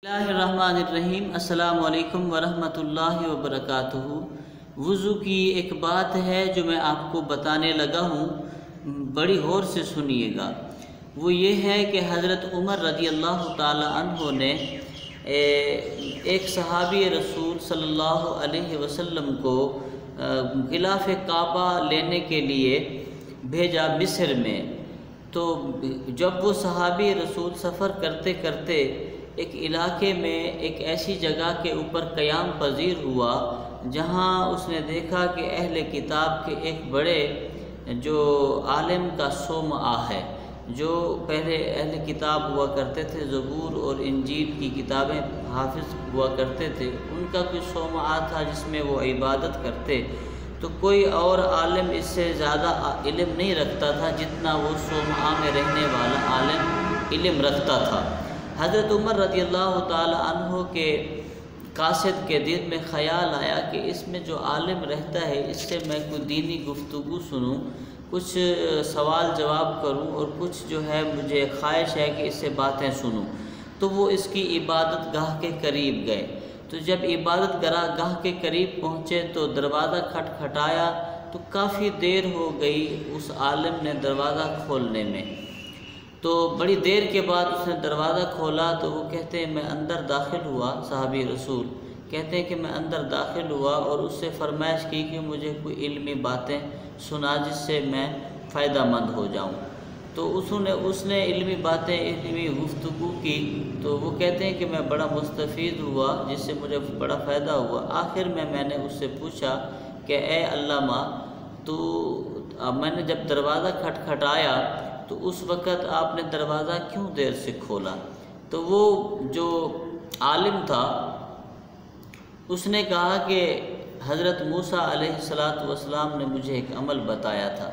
बिस्मिल्लाहिर्रहमानिर्रहीम। अस्सलाम वालेकुम वरहमतुल्लाहि वबरकातुहू। वज़ू की एक बात है जो मैं आपको बताने लगा हूँ, बड़ी गौर से सुनिएगा। वो ये है कि हज़रत उमर रज़ी अल्लाह ताला अन्हो ने एक सहाबी रसूल सल्लल्लाहु अलैहि वसल्लम को गिलाफ़ काबा लेने के लिए भेजा मिस्र में। तो जब वो सहाबी रसूल सफ़र करते करते एक इलाके में एक ऐसी जगह के ऊपर क़याम पज़ीर हुआ जहाँ उसने देखा कि अहले किताब के एक बड़े जो आलिम का सोमआ है, जो पहले अहले किताब हुआ करते थे, ज़बूर और इंजील की किताबें हाफिज़ हुआ करते थे, उनका कोई सोमआ था जिसमें वो इबादत करते। तो कोई और आलिम इससे ज़्यादा इल्म नहीं रखता था जितना वो सोमआ में रहने वाला आलिम इल्म रखता था। हज़रत उमर रज़ी अल्लाह ताला अन्हो के कासिद के दिल में ख़याल आया कि इसमें जो आलिम रहता है इससे मैं कोई दीनी गुफ्तगू सुनूं, कुछ सवाल जवाब करूं और कुछ जो है मुझे ख्वाहिश है कि इससे बातें सुनूं। तो वो इसकी इबादत गाह के करीब गए। तो जब इबादत गाह के करीब पहुँचे तो दरवाज़ा खटखटाया तो काफ़ी देर हो गई उस आलिम ने दरवाज़ा खोलने में। तो बड़ी देर के बाद उसने दरवाज़ा खोला तो वो कहते हैं मैं अंदर दाखिल हुआ, सहाबी रसूल कहते हैं कि मैं अंदर दाखिल हुआ और उससे फरमाइश की कि मुझे कोई इल्मी बातें सुना जिससे मैं फ़ायदा मंद हो जाऊं। तो उसने इल्मी बातें, इल्मी गुफ्तगू की। तो वो कहते हैं कि मैं बड़ा मुस्तफ़ीद हुआ जिससे मुझे बड़ा फ़ायदा हुआ। आखिर में मैंने उससे पूछा कि ए अल्लामा, तो मैंने जब दरवाज़ा खटखटाया तो उस वक़्त आपने दरवाज़ा क्यों देर से खोला? तो वो जो आलिम था उसने कहा कि हज़रत मूसा अलैहिस्सलातु वस्सलाम ने मुझे एक अमल बताया था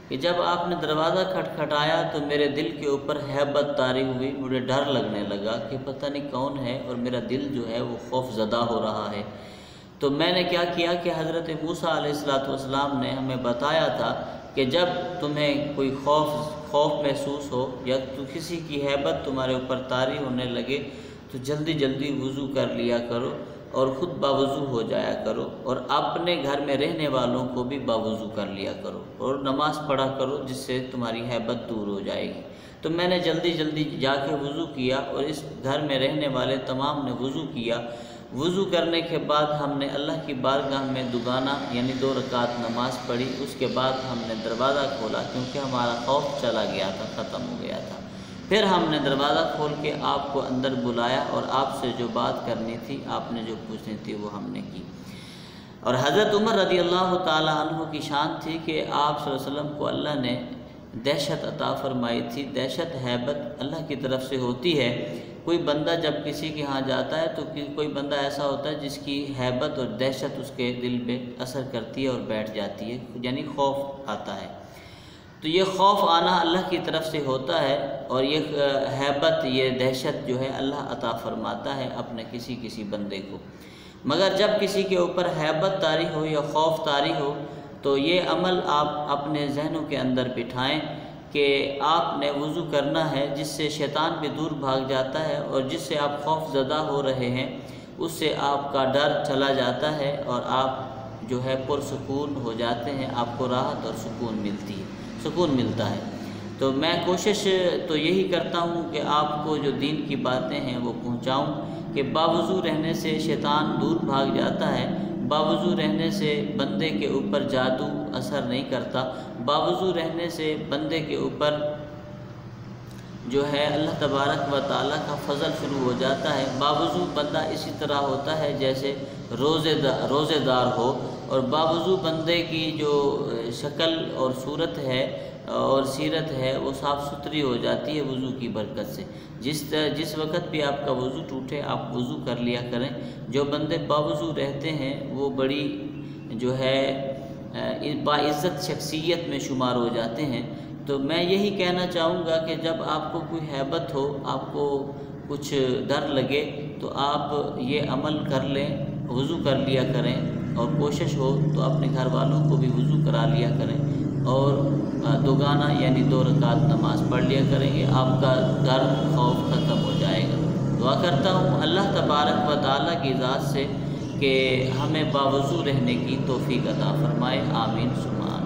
कि जब आपने दरवाज़ा खटखटाया तो मेरे दिल के ऊपर हैबत तारी हुई, मुझे डर लगने लगा कि पता नहीं कौन है और मेरा दिल जो है वो खौफज़दा हो रहा है। तो मैंने क्या किया कि हज़रत मूसा अलैहिस्सलातु वस्सलाम ने हमें बताया था कि जब तुम्हें कोई खौफ महसूस हो या तो किसी की हैबत तुम्हारे ऊपर तारी होने लगे तो जल्दी जल्दी वज़ू कर लिया करो और ख़ुद बावज़ू हो जाया करो और अपने घर में रहने वालों को भी बावज़ू कर लिया करो और नमाज़ पढ़ा करो जिससे तुम्हारी हैबत दूर हो जाएगी। तो मैंने जल्दी जल्दी जाके वज़ू किया और इस घर में रहने वाले तमाम ने वज़ू किया। वज़ू करने के बाद हमने अल्लाह की बारगाह में दुगाना यानी 2 रकात नमाज़ पढ़ी। उसके बाद हमने दरवाज़ा खोला क्योंकि हमारा खौफ चला गया था, ख़त्म हो गया था। फिर हमने दरवाज़ा खोल के आपको अंदर बुलाया और आपसे जो बात करनी थी, आपने जो पूछनी थी वो हमने की। और हज़रत उमर रज़ी अल्लाह ताला अन्हु की शान थी कि आप सल्लल्लाहु अलैहि वसल्लम को अल्लाह ने दहशत अता फरमाई थी। दहशत हैबत अल्लाह की तरफ से होती है। कोई बंदा जब किसी के यहाँ जाता है तो कोई बंदा ऐसा होता है जिसकी हैबत और दहशत उसके दिल पे असर करती है और बैठ जाती है, यानी खौफ आता है। तो ये खौफ आना अल्लाह की तरफ से होता है और ये हैबत, ये दहशत जो है अल्लाह अता फरमाता है अपने किसी बंदे को। मगर जब किसी के ऊपर हैबत तारी हो या खौफ तारी हो तो ये अमल आप अपने जहनों के अंदर बिठाएं कि आपने वज़ू करना है, जिससे शैतान भी दूर भाग जाता है और जिससे आप खौफज़दा हो रहे हैं उससे आपका डर चला जाता है और आप जो है पुरसुकून हो जाते हैं, आपको राहत और सुकून मिलता है। तो मैं कोशिश तो यही करता हूँ कि आपको जो दीन की बातें हैं वो पहुँचाऊँ कि बावज़ू रहने से शैतान दूर भाग जाता है, बावज़ू रहने से बंदे के ऊपर जादू असर नहीं करता, बावज़ू रहने से बंदे के ऊपर जो है अल्लाह तबारक व ताला का फ़ज़ल शुरू हो जाता है। बावज़ू बंदा इसी तरह होता है जैसे रोज़ेदार हो और बावज़ू बंदे की जो शक्ल और सूरत है और सीरत है वो साफ़ सुथरी हो जाती है वज़ू की बरकत से। जिस वक़्त भी आपका वज़ू टूटे आप वज़ू कर लिया करें। जो बंदे बावज़ू रहते हैं वो बड़ी जो है बाइज़्ज़त शख्सियत में शुमार हो जाते हैं। तो मैं यही कहना चाहूँगा कि जब आपको कोई हैबत हो, आपको कुछ डर लगे तो आप ये अमल कर लें, वज़ू कर लिया करें और कोशिश हो तो अपने घर वालों को भी वज़ू करा लिया करें और दोगाना यानी 2 रकात नमाज़ पढ़ लिया करेंगे, आपका डर खौफ ख़त्म हो जाएगा। دعا کرتا ہوں اللہ تبارک و تعالیٰ کی ذات سے کہ ہمیں باوضو رہنے کی توفیق عطا فرمائے، آمین ثم آمین۔